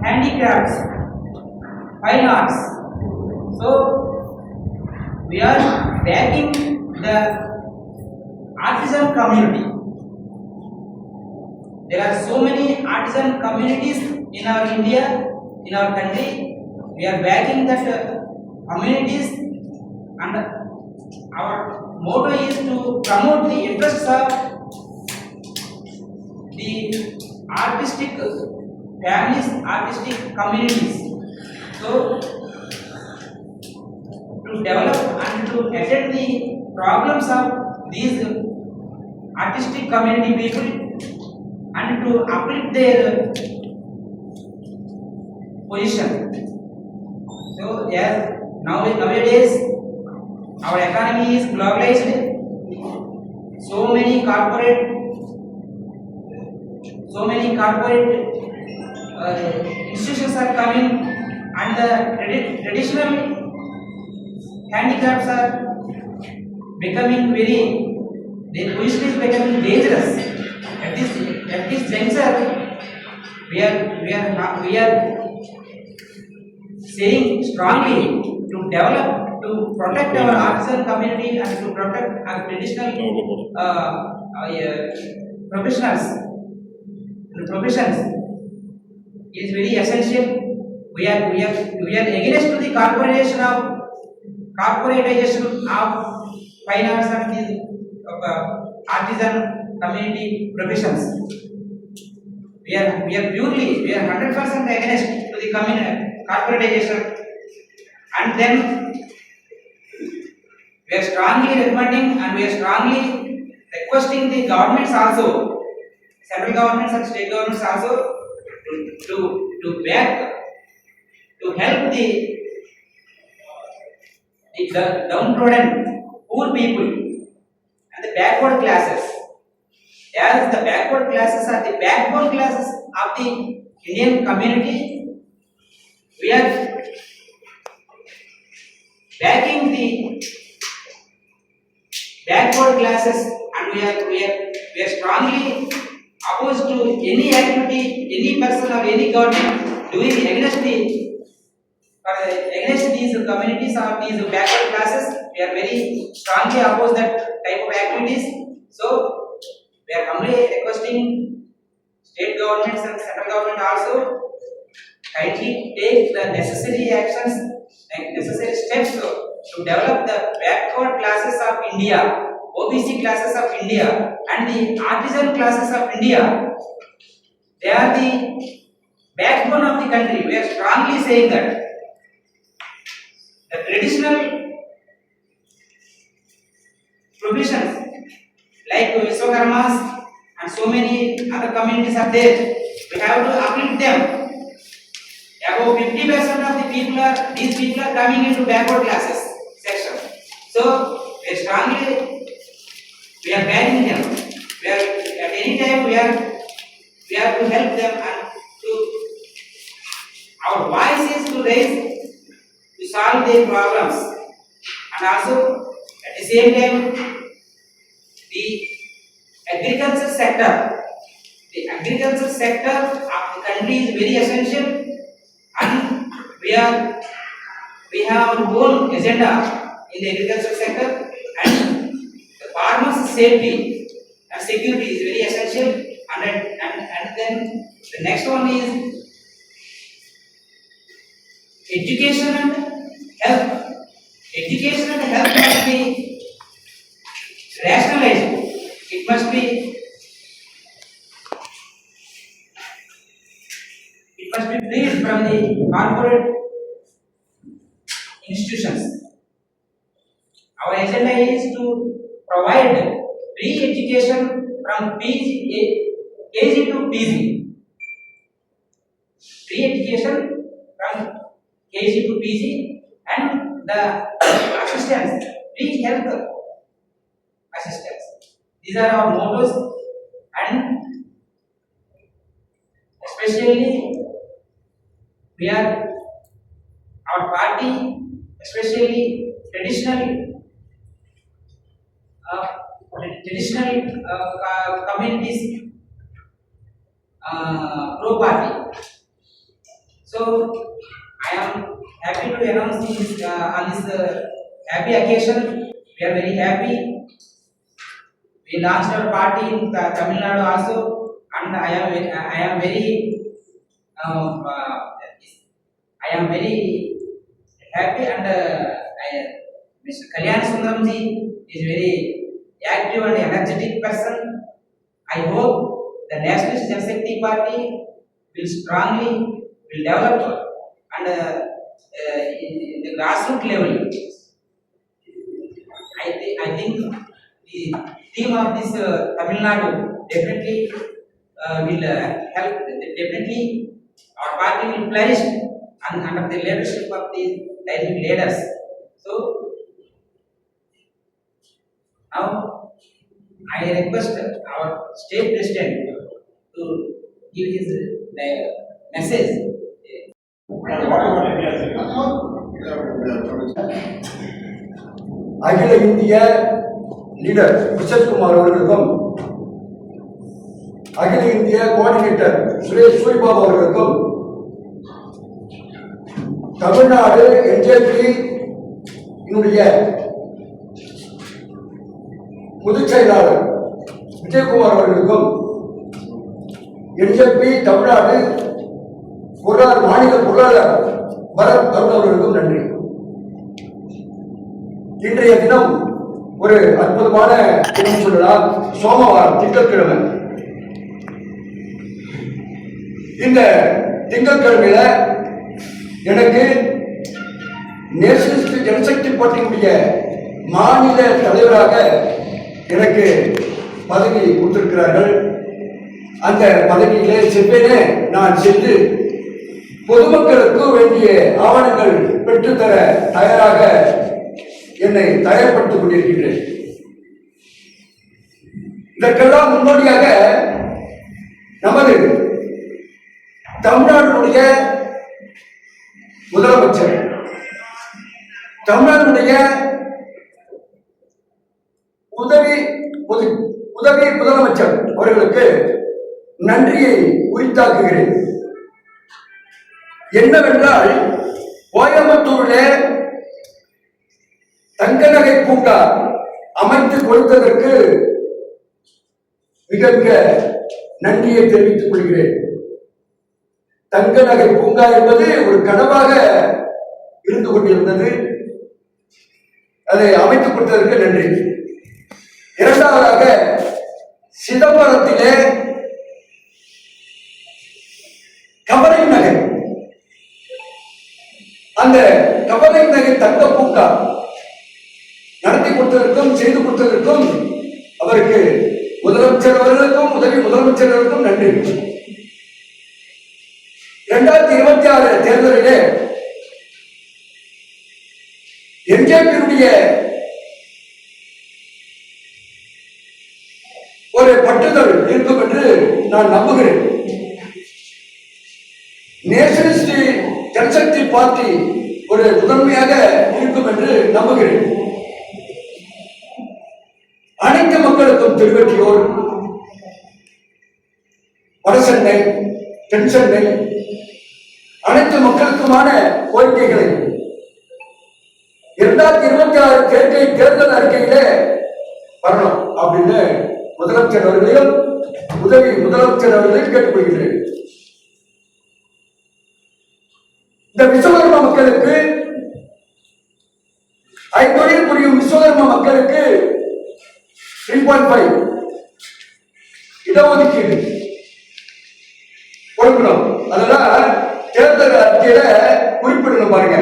handicrafts, fine arts. So we are backing the artisan community. There are so many artisan communities in our India, in our country. We are backing that communities, and our motto is to promote the interests of the artistic families, artistic communities. So to develop and to attend the problems of these artistic community people and to uplift their position. So yes, nowadays our economy is globalized. So many corporate institutions are coming, and the traditional handicrafts are becoming their position is becoming dangerous. At this juncture, we are saying strongly to develop, to protect our artisan community and to protect our traditional professionals. The professions is very essential. We are against to the corporatization of fine arts and these artisan community professions. We are 100% against to the corporatization, and then we are strongly recommending and we are strongly requesting the governments also, central governments and state governments also, to back, to help the downtrodden poor people and the backward classes. As the backward classes are the backbone classes of the Indian community, we are backing the backward classes, and we are strongly opposed to any activity, any person or any government doing against these communities or these backward classes. We are very strongly opposed that type of activities. So we are humbly requesting state governments and central government also kindly take the necessary actions and necessary steps to develop the backward classes of India, OBC classes of India, and the artisan classes of India. They are the backbone of the country. We are strongly saying that the traditional professions like Vishwakarmas and so many other communities are there. We have to uplift them. About 50% of the these people are coming into backward classes section. So we are backing them. We are at any time we are to help them, and to our voice is to raise to solve their problems, and also at the same time the agriculture sector of the country is very essential, and we have our own agenda in the agriculture sector, and the farmers' safety and security is very essential, and then the next one is education and health. Education and health must be rationalized. It must be freed from the corporate institutions. Our agenda is to provide free education from KG to PG. Free education from KG to PG, and the assistance, free health assistance. These are our mottos, and especially our party, especially traditional communities pro party. So I am happy to announce this on this happy occasion. We are very happy. We launched our party in Tamil Nadu also, and I am very I am very happy, and Mr. Kalyan Sundaramji is very active and energetic person. I hope the Nationalist Janashakti Party will strongly will develop and in the grassroots level. I think the theme of this Tamil Nadu definitely will help. Definitely, our party will flourish under the leadership of the rising leaders. So now I request our state president to give his message. அகில இந்திய leader விசத்குமார் அவர்களுக்கும் அகில இந்திய coordinator Suresh Suribabu அவர்களுக்கும் Tamil Nadu NJP பொதுச் செயலாளர் விஜயகுமார் அவர்களுக்கும் NJP Tamil Nadu மாநில பொருளாளர் பரத் அருண் அவர்களுக்கும் நன்றி. இன்றைய தினம் ஒரு அற்புதமான தினம் சொல்லலாம். சோமவாரம், திங்கட்கிழமை. இந்த திங்கட்கிழமையில எனக்கு நேஷனலிஸ்ட் ஜனசக்தி பார்ட்டியினுடைய மாநில தலைவராக எனக்கு பதவி கொடுத்திருக்கிறார்கள். அந்த பதவியிலே செவ்வனே நான் சென்று பொதுமக்களுக்கு வேண்டிய ஆவணங்கள் பெற்றுத்தர தயாராக என்னை தயார்படுத்திக் கொண்டிருக்கின்றேன். இதற்கெல்லாம் முன்னோடியாக நமது தமிழ்நாட்டினுடைய முதலமைச்சர், தமிழ்நாட்டினுடைய உதவி முதலமைச்சர் அவர்களுக்கு நன்றியை உரித்தாக்குகிறேன். என்னவென்றால், கோயம்புத்தூரிலே தங்க நகை பூங்கா அமைத்து கொடுத்ததற்கு மிக மிக நன்றியை தெரிவித்துக் கொள்கிறேன். தங்க நகை பூங்கா என்பது ஒரு கனவாக இருந்து கொண்டிருந்தது. அதை அமைத்துக் கொடுத்ததற்கு நன்றி. இரண்டாவதாக, சிதம்பரத்திலே கவலை நகை, அந்த கவலை நகை தங்க பூங்கா நடத்தி கொடுத்ததற்கும் செய்து கொடுத்ததற்கும் அவருக்கு முதலமைச்சர் அவர்களுக்கும் உதவி முதலமைச்சர் அவர்களுக்கும் நன்றி. 2026 தேர்தலிலே என்ஜேபியினுடைய ஒரு பட்டுதல் இருக்கும் என்று நான் நம்புகிறேன். நேஷனலிஸ்ட் ஜனசக்தி பார்ட்டி ஒரு முதன்மையாக இருக்கும் என்று நம்புகிறேன். அனைத்து மக்களுக்கும் திருவெற்றியூர், வடசென்னை, தென் சென்னை அனைத்து மக்களுக்குமான கோரிக்கைகளை 2026 தேர்தல் அறிக்கையிலே வரணும் அப்படின்னு முதலமைச்சர் அவர்களையும் உதவி முதலமைச்சர் அவர்களையும் கேட்டுக்கொள்கிறேன். இந்த விஸ்வகர்மா மக்களுக்கு, ஐந்தொழில் புரியும் விஸ்வகர்மா மக்களுக்கு 3.5 இடஒதுக்கீடு கொடுக்கணும். அதெல்லாம் தேர்தல் அறிக்கையில குறிப்பிடணும். பாருங்க,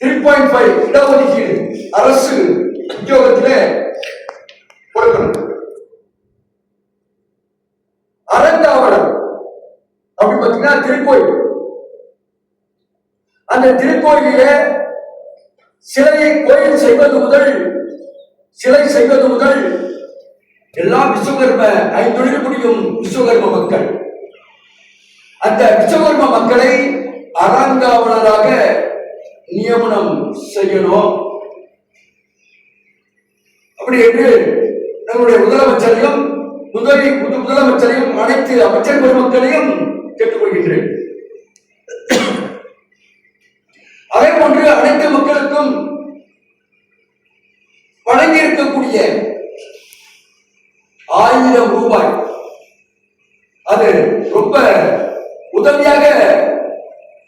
3.5 இடஒதுக்கீடு அரசு உத்தியோகத்திலே கொடுக்கணும். அறங்காவலர் அப்படி பார்த்தீங்கன்னா திருக்கோயில், அந்த திருக்கோயிலே கோயில் செய்வது முதல் எல்லா விஸ்வகர்ம ஐந்தொழில் புரியும் விஸ்வகர்ம மக்கள், அந்த விஸ்வகர்ம மக்களை அறங்காவலராக நியமனம் செய்யணும். அப்படி என்று நம்முடைய முதலமைச்சரையும் முதலமைச்சரையும் அனைத்து அமைச்சர் பெருமக்களையும் கேட்டுக்கொள்கின்றேன். அதே போன்று அனைத்து மக்களுக்கும் வழங்கி இருக்கக்கூடிய 1000 ரூபாய் அது ரொம்ப உதவியாக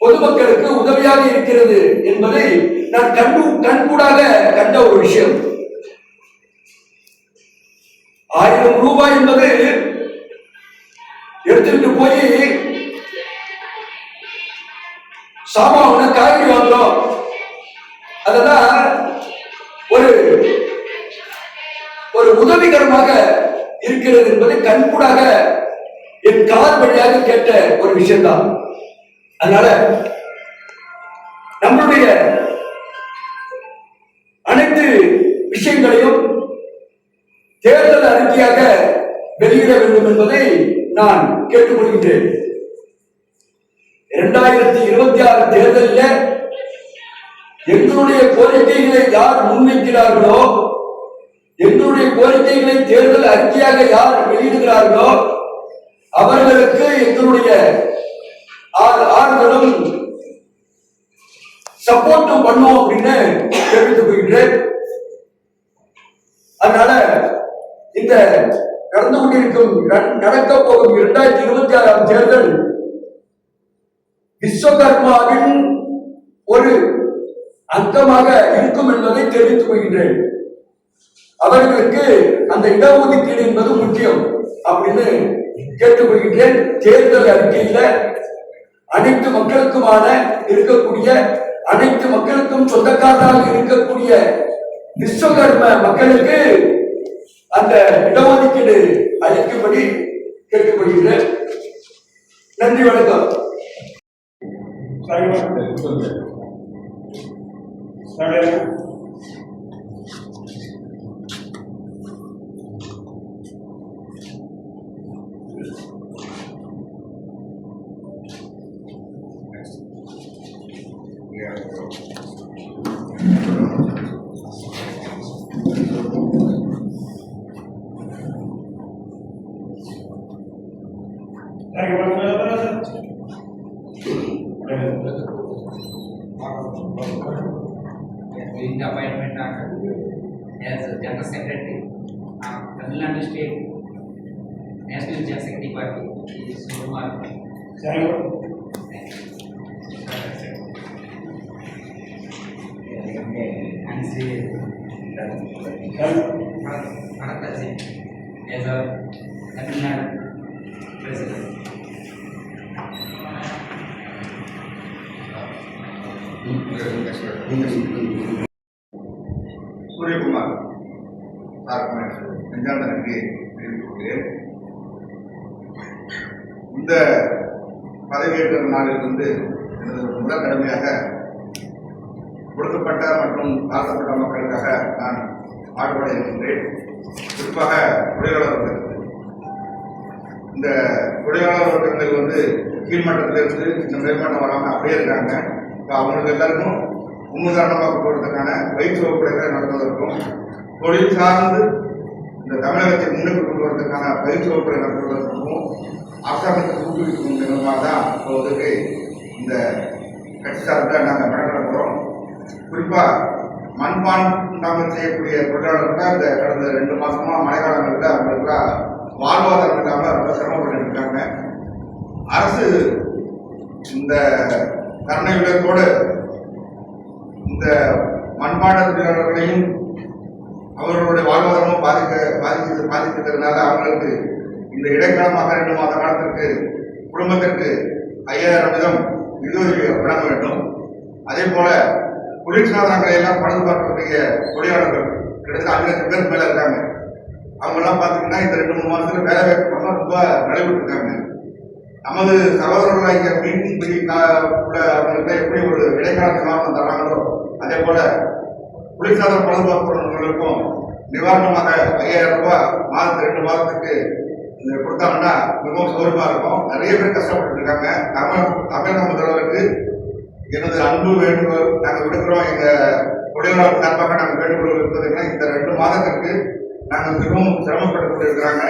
பொதுமக்களுக்கு உதவியாக இருக்கிறது என்பதை நான் கண்கூடாக கண்ட ஒரு விஷயம். 1000 ரூபாய் என்பது எடுத்துட்டு போய் சாமான் காய்கறி வாங்குறோம், அதெல்லாம் ஒரு உதவிகரமாக இருக்கிறது என்பதை கண்கூடாக என் கால் வழியாக கேட்ட ஒரு விஷயம்தான். அதனால நம்மளுடைய அனைத்து விஷயங்களையும் தேர்தல் அறிக்கையாக வெளியிட வேண்டும் என்பதை நான் கேட்டுக்கொள்கின்றேன். 2026 தேர்தலில் எங்களுடைய கோரிக்கைகளை யார் முன்வைக்கிறார்களோ, எங்களுடைய கோரிக்கைகளை தேர்தல் அறிக்கையாக யார் வெளியிடுகிறார்களோ அவர்களுக்கு எங்களுடைய ஆறுதலும் சப்போர்ட்டும் பண்ணுவோம் அப்படின்னு தெரிவித்துக் கொள்கிறேன். அதனால இந்த நடந்து கொண்டிருக்கும் நடக்க போகும் 2026 தேர்தல் விஸ்வகர்மாவின் ஒரு அங்கமாக இருக்கும் என்பதை தெரிவித்துக் கொள்கின்றேன். அவர்களுக்கு அந்த இடஒதுக்கீடு என்பது முக்கியம் அப்படின்னு கேட்டுக்கொள்கின்றேன். தேர்தல் அறிக்கையில அனைத்து மக்களுக்குமான இருக்கக்கூடிய, அனைத்து மக்களுக்கும் சொந்தக்காரராக இருக்கக்கூடிய விஸ்வகர்ம மக்களுக்கு அந்த இடஒதுக்கீடு அளிக்கும்படி கேட்டுக்கொள்கிறேன். நன்றி, வணக்கம். Doing the appointment as General Secretary of Tamil Nadu State National Jal Shakti Party. Kumar. And Sri Bharat as a Tamil Nadu President. Suryakumar சாருக்கு நெஞ்சார்ந்த நன்றியை தெரிவித்துக் கொள்கிறேன். இந்த பதவியேற்ற நாளிலிருந்து எனது முதல் கடமையாக ஒடுக்கப்பட்ட மற்றும் தாழ்த்தப்பட்ட மக்களுக்காக நான் பாடுபட இருக்கின்றேன். குறிப்பாக தொழிலாளர் வர்க்கங்கள், இந்த தொழிலாளர் வர்க்கங்கள் கீழ்மட்டத்திலிருந்து இந்த மேல்மட்டம் வராமல் அப்படியே இருக்காங்க. இப்போ அவங்களுக்கு எல்லாருக்கும் முன்னுதாரணமாக போடுறதுக்கான பயிற்சி வகுப்புகளை நடத்துவதற்கும், தொழில் சார்ந்து இந்த தமிழகத்தை முன்னுக்கு கொண்டு வரதுக்கான பயிற்சி வகுப்புகளை நடத்துவதற்கும் அரசாங்கத்தை ஊக்குவிக்கும் விதமாக தான் இப்போதைக்கு இந்த கட்சி சார்பில் நாங்கள் மெனக்கிட போகிறோம். குறிப்பாக மண்பாண்டம் செய்யக்கூடிய தொழிலாளர்கள் இந்த கடந்த 2 மாதமாக மழைக்காலங்களில் அவங்களுக்குலாம் வாழ்வாதாரம் இல்லாமல் ரொம்ப சிரமப்பட்டு இருக்காங்க. அரசு இந்த கருணை விளக்கோடு இந்த மண்பாண்ட தொழிலாளர்களையும் அவர்களுடைய வாழ்வாதாரமும் பாதிக்கிறதுனால அவங்களுக்கு இந்த இடைக்காலமாக 2 மாத காலத்திற்கு குடும்பத்திற்கு 5000 வீதம் நிதியுதவி வழங்க வேண்டும். அதே போல குளிர்சாதனங்களை எல்லாம் பழுது பார்க்கக்கூடிய தொழிலாளர்கள் கிட்டத்தட்ட 5,00,000 பேருக்கு மேல இருக்காங்க. அவங்க எல்லாம் பார்த்தீங்கன்னா இந்த 2-3 மாதத்துல வேலை வாய்ப்பு ரொம்ப நடைபெற்று இருக்காங்க. நமது சகோதரர்கள் இங்கே மீன்பிடி அவங்களுக்கு எப்படி ஒரு இடைக்கால நிவாரணம் தராங்களோ அதே போல குளிர்சாதன பழுது பார்ப்பவர்களுக்கும் நிவாரணமாக 5000 ரூபாய் மாதத்துக்கு 2 மாதத்துக்கு கொடுத்தாங்கன்னா மிகவும் சௌகரியமா இருக்கும். நிறைய பேர் கஷ்டப்பட்டு இருக்காங்க. தமிழக முதல்வருக்கு எனது அன்பு வேண்டுகோள் நாங்கள் விடுக்கிறோம். எங்க தொழிலாளர் சார்பாக நாங்கள் வேண்டுகோள் இருப்பதுன்னா இந்த 2 மாதத்திற்கு நாங்கள் மிகவும் சிரமப்பட்டு கொண்டிருக்கிறாங்க.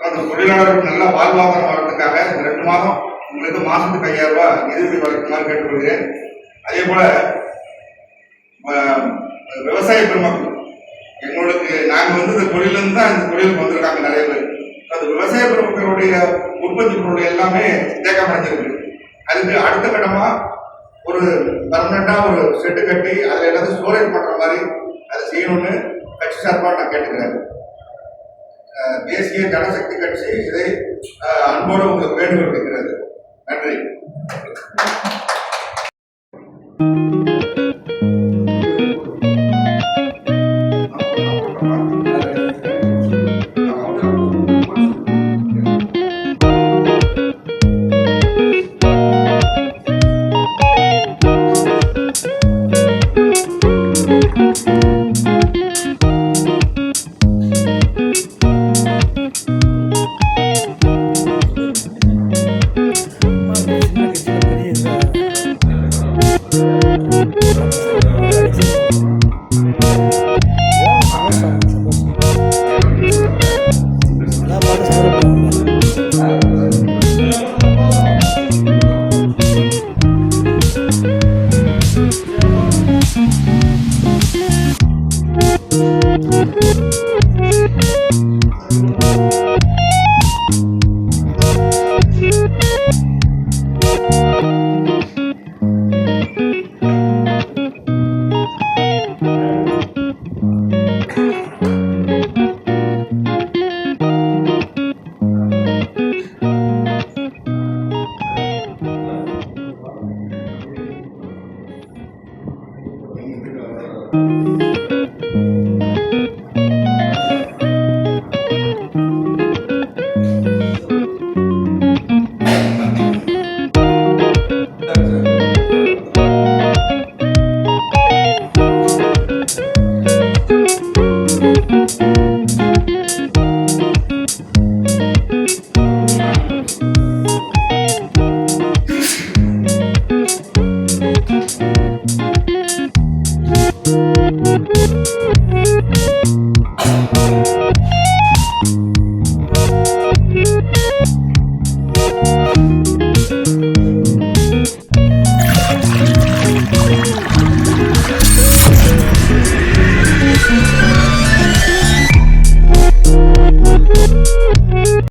அந்த தொழிலாளர்கள் நல்லா வாழ்வாதாரம் வளர்றதுக்காக இந்த 2 மாதம் உங்களுக்கு மாசத்துக்கு 5000 ரூபாய் நிதியுதவி வழங்குமாறு கேட்டுக்கொள்கிறேன். அதே போல அஹ், விவசாய பெருமக்கள் எங்களுக்கு நாங்கள் வந்து இந்த தொழிலிருந்து தான் இந்த தொழிலுக்கு வந்திருக்காங்க நிறைய பேர். அந்த விவசாய பெருமக்களுடைய உற்பத்தி பொருள் எல்லாமே தேக்கமடைஞ்சிருக்கு. அதுக்கு அடுத்த கட்டமா ஒரு பர்மனண்டா ஒரு செட்டு கட்டி அதில் எல்லாத்தையும் ஸ்டோரேஜ் பண்ற மாதிரி அதை செய்யணும்னு கட்சி சார்பாக நான் கேட்டுக்கிறேன். தேசிய ஜனசக்தி கட்சி இதை அன்போடு உங்களுக்கு வேண்டுகோள் விடுக்கிறது. நன்றி.